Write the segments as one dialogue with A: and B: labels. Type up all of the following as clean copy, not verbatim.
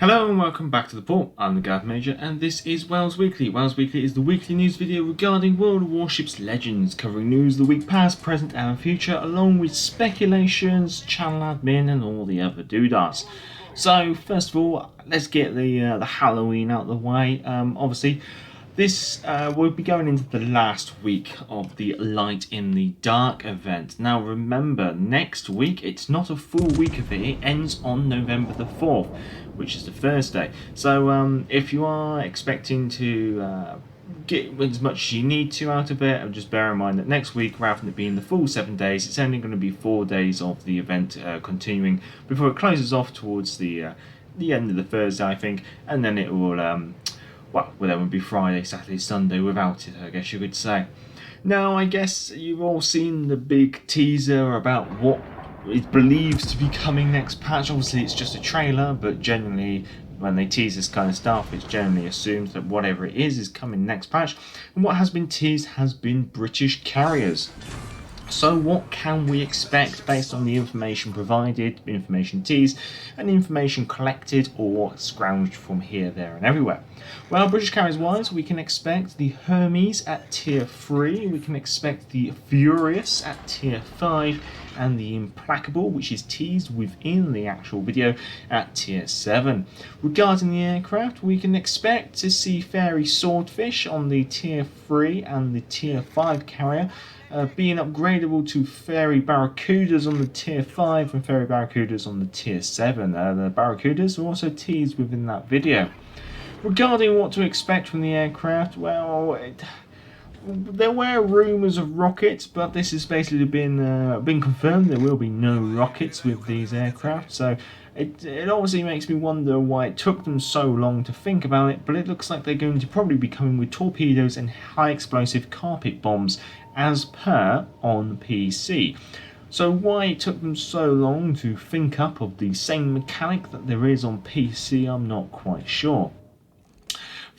A: Hello and welcome back to the port. I'm the Gav Major and this is WoWs Weekly. WoWs Weekly is the weekly news video regarding World of Warships Legends, covering news of the week past, present and future, along with speculations, channel admin and all the other doodads. So first of all, let's get the Halloween out of the way. Obviously, this will be going into the last week of the Light in the Dark event. Now remember, next week, it's not a full week of it ends on November the 4th, which is the Thursday. So if you are expecting to get as much as you need to out of it, just bear in mind that next week, rather than it being the full 7 days, it's only going to be 4 days of the event continuing before it closes off towards the end of the Thursday, I think, and then it will well, that would be Friday, Saturday, Sunday without it, I guess you could say. Now, I guess you've all seen the big teaser about what is believed to be coming next patch. Obviously, it's just a trailer, but generally, when they tease this kind of stuff, it's generally assumed that whatever it is coming next patch. And what has been teased has been British carriers. So what can we expect based on the information provided, information teased, and information collected or scrounged from here, there and everywhere? Well, British carriers wise, we can expect the Hermes at tier 3, we can expect the Furious at tier 5, and the Implacable, which is teased within the actual video, at tier 7. Regarding the aircraft, we can expect to see Fairy Swordfish on the tier 3 and the tier 5 carrier, being upgradable to Fairy Barracudas on the tier 5 and Fairy Barracudas on the tier 7. The Barracudas are also teased within that video. Regarding what to expect from the aircraft, well, there were rumours of rockets, but this has basically been confirmed. There will be no rockets with these aircraft, so it obviously makes me wonder why it took them so long to think about it, but it looks like they're going to probably be coming with torpedoes and high explosive carpet bombs as per on PC. So why it took them so long to think up of the same mechanic that there is on PC, I'm not quite sure.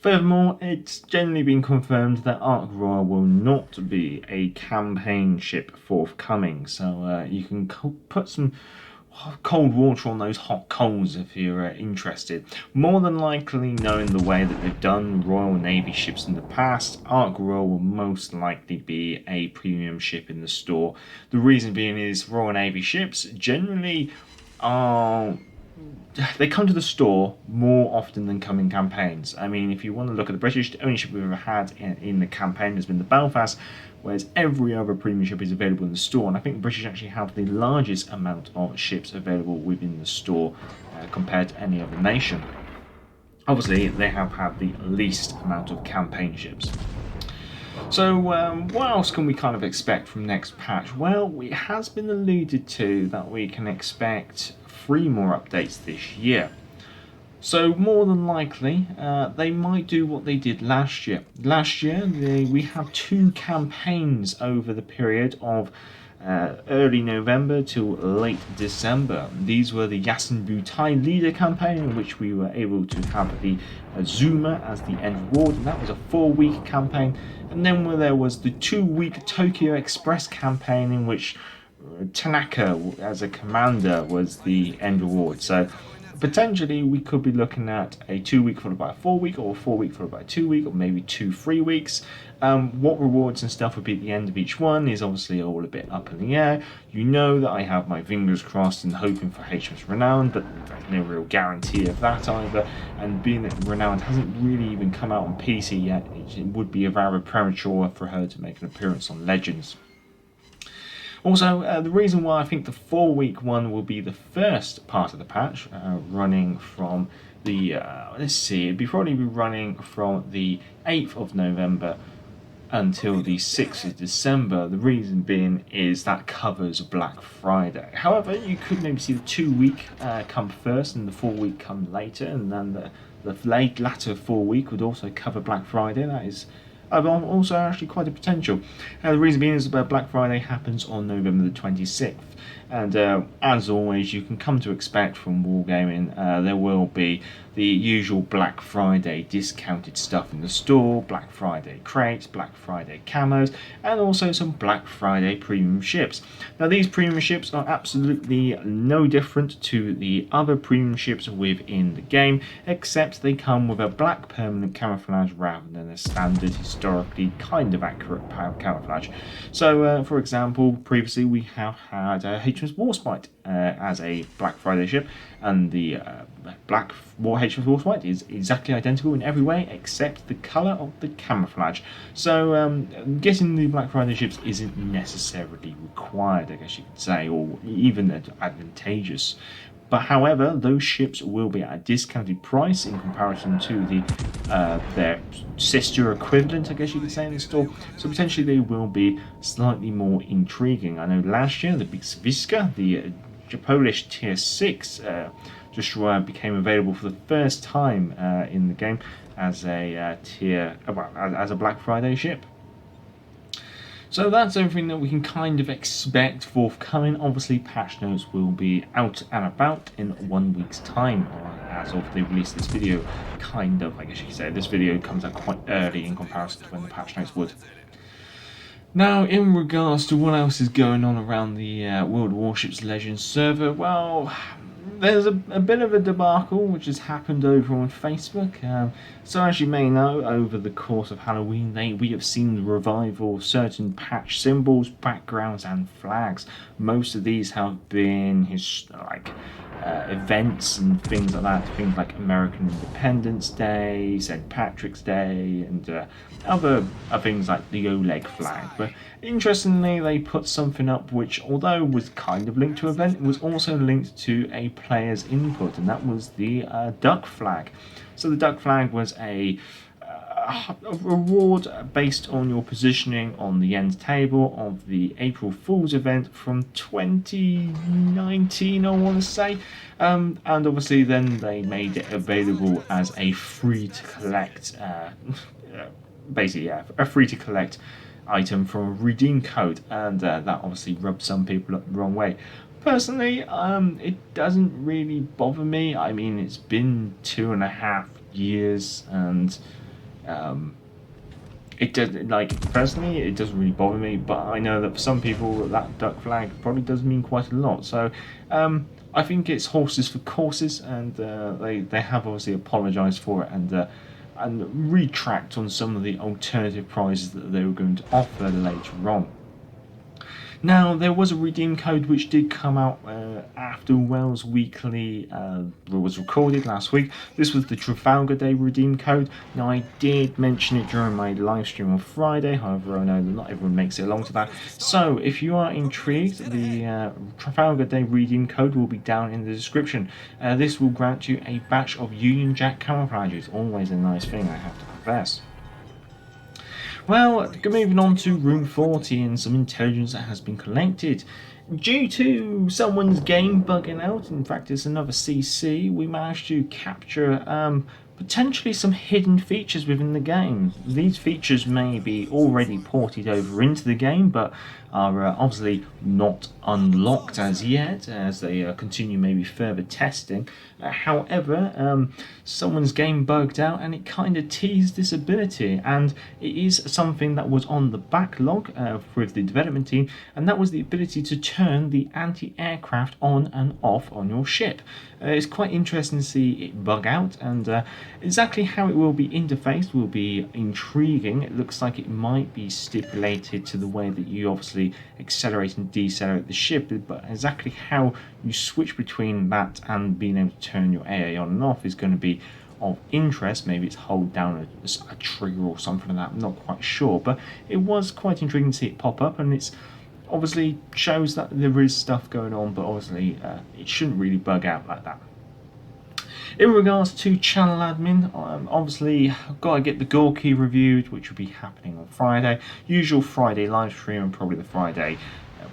A: Furthermore, it's generally been confirmed that Ark Royal will not be a campaign ship forthcoming, so you can put some cold water on those hot coals if you're interested. More than likely, knowing the way that they've done Royal Navy ships in the past, Ark Royal will most likely be a premium ship in the store. The reason being is Royal Navy ships generally they come to the store more often than come in campaigns. I mean, if you want to look at the British, the only ship we've ever had in the campaign has been the Belfast, whereas every other premium ship is available in the store, and I think the British actually have the largest amount of ships available within the store compared to any other nation. Obviously, they have had the least amount of campaign ships. So what else can we kind of expect from next patch? Well, it has been alluded to that we can expect 3 more updates this year. So more than likely, they might do what they did last year. Last year, we had 2 campaigns over the period of early November to late December. These were the Yasin Butai Leader campaign, in which we were able to have the Zuma as the end reward, and that was a 4-week campaign. And then there was the 2-week Tokyo Express campaign, in which Tanaka as a commander was the end reward. So potentially we could be looking at a 2-week followed by a 4-week, or a 4-week followed by a 2-week, or maybe 2-3 weeks. What rewards and stuff would be at the end of each one is obviously all a bit up in the air. You know that I have my fingers crossed and hoping for HMS Renowned, but there's no real guarantee of that either. And being that Renowned hasn't really even come out on PC yet, it would be rather premature for her to make an appearance on Legends. Also, the reason why I think the 4-week one will be the first part of the patch, running from the, let's see, it'd probably be running from the 8th of November until the 6th of December. The reason being is that covers Black Friday. However, you could maybe see the 2-week come first and the 4-week come later, and then the latter 4-week would also cover Black Friday. That is also actually quite a potential. The reason being is that Black Friday happens on November the 26th, and as always, you can come to expect from Wargaming there will be the usual Black Friday discounted stuff in the store, Black Friday crates, Black Friday camos, and also some Black Friday premium ships. Now these premium ships are absolutely no different to the other premium ships within the game, except they come with a black permanent camouflage rather than a standard historically kind of accurate camouflage. So for example, previously we have had HMS Warspite as a Black Friday ship, and the black HMS Warspite is exactly identical in every way except the colour of the camouflage. So getting the Black Friday ships isn't necessarily required, I guess you could say, or even advantageous. But however, those ships will be at a discounted price in comparison to their sister equivalent, I guess you could say, in the store. So potentially they will be slightly more intriguing. I know last year the Bixwiska, the Polish Tier 6 destroyer, became available for the first time in the game as a as a Black Friday ship. So that's everything that we can kind of expect forthcoming. Obviously, patch notes will be out and about in 1 week's time, as of the release of this video. Kind of, I guess you could say, this video comes out quite early in comparison to when the patch notes would. Now, in regards to what else is going on around the World of Warships Legends server, well, there's a bit of a debacle which has happened over on Facebook. So as you may know, over the course of Halloween, we have seen the revival of certain patch symbols, backgrounds and flags. Most of these have been events and things like that, things like American Independence Day, St. Patrick's Day, and other things like the Oleg flag. But interestingly, they put something up which, although was kind of linked to an event, was also linked to a player's input, and that was the duck flag. So the duck flag was a reward based on your positioning on the end table of the April Fool's event from 2019, I want to say. And obviously then they made it available as a free to collect, a free to collect item from a redeem code, and that obviously rubbed some people up the wrong way. Personally, it doesn't really bother me. I mean, it's been 2.5 years, and it does, personally, it doesn't really bother me, but I know that for some people that duck flag probably does mean quite a lot. So I think it's horses for courses, and they have obviously apologised for it and retract on some of the alternative prizes that they were going to offer later on. Now, there was a redeem code which did come out after WoWs Weekly was recorded last week. This was the Trafalgar Day redeem code. Now, I did mention it during my live stream on Friday, however, I know that not everyone makes it along to that. So, if you are intrigued, the Trafalgar Day redeem code will be down in the description. This will grant you a batch of Union Jack camouflages. Always a nice thing, I have to confess. Well, moving on to Room 40 and some intelligence that has been collected. Due to someone's game bugging out, in fact it's another CC, we managed to capture potentially some hidden features within the game. These features may be already ported over into the game, but are obviously not unlocked as yet, as they continue maybe further testing. However, someone's game bugged out and it kind of teased this ability, and it is something that was on the backlog with the development team, and that was the ability to turn the anti-aircraft on and off on your ship. It's quite interesting to see it bug out, and exactly how it will be interfaced will be intriguing. It looks like it might be stipulated to the way that you obviously accelerate and decelerate the ship, but exactly how you switch between that and being able to turn your AA on and off is going to be of interest. Maybe it's hold down a trigger or something like that, I'm not quite sure, but it was quite intriguing to see it pop up, and it's obviously shows that there is stuff going on, but obviously it shouldn't really bug out like that. In regards to channel admin, obviously I've got to get the Gore Key reviewed, which will be happening on Friday. Usual Friday live stream, and probably the Friday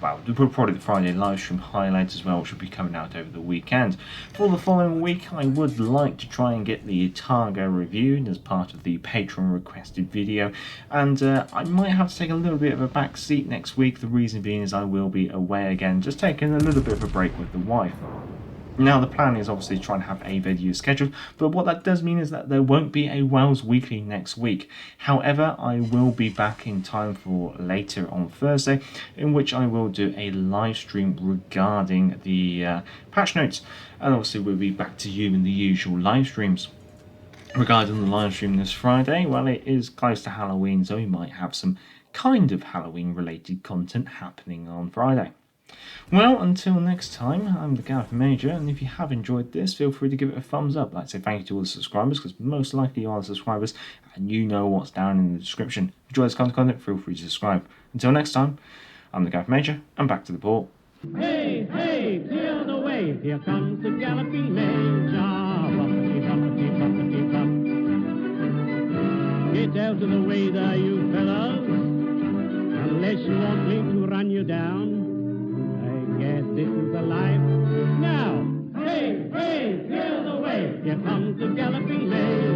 A: live stream highlights as well, which will be coming out over the weekend. For the following week, I would like to try and get the Targa reviewed as part of the Patreon requested video, and I might have to take a little bit of a back seat next week. The reason being is I will be away again, just taking a little bit of a break with the wife. Now, the plan is obviously try and have a video scheduled, but what that does mean is that there won't be a WoWs Weekly next week. However, I will be back in time for later on Thursday, in which I will do a live stream regarding the patch notes, and obviously we'll be back to you in the usual live streams. Regarding the live stream this Friday, well, it is close to Halloween, so we might have some kind of Halloween related content happening on Friday. Well, until next time, I'm the Gareth Major, and if you have enjoyed this, feel free to give it a thumbs up. I'd like to say thank you to all the subscribers, because most likely you are the subscribers, and you know what's down in the description. If you enjoy this kind of content, feel free to subscribe. Until next time, I'm the Gareth Major, and back to the port.
B: Hey, hey, clear the way, here comes the galloping Major. Bumpity, bumpity, bumpity, bump. Get out of the way there, you fellows, unless you want me to run you down. Yes, this is the life. Now, hey, hey, clear the way. Here comes the galloping Major.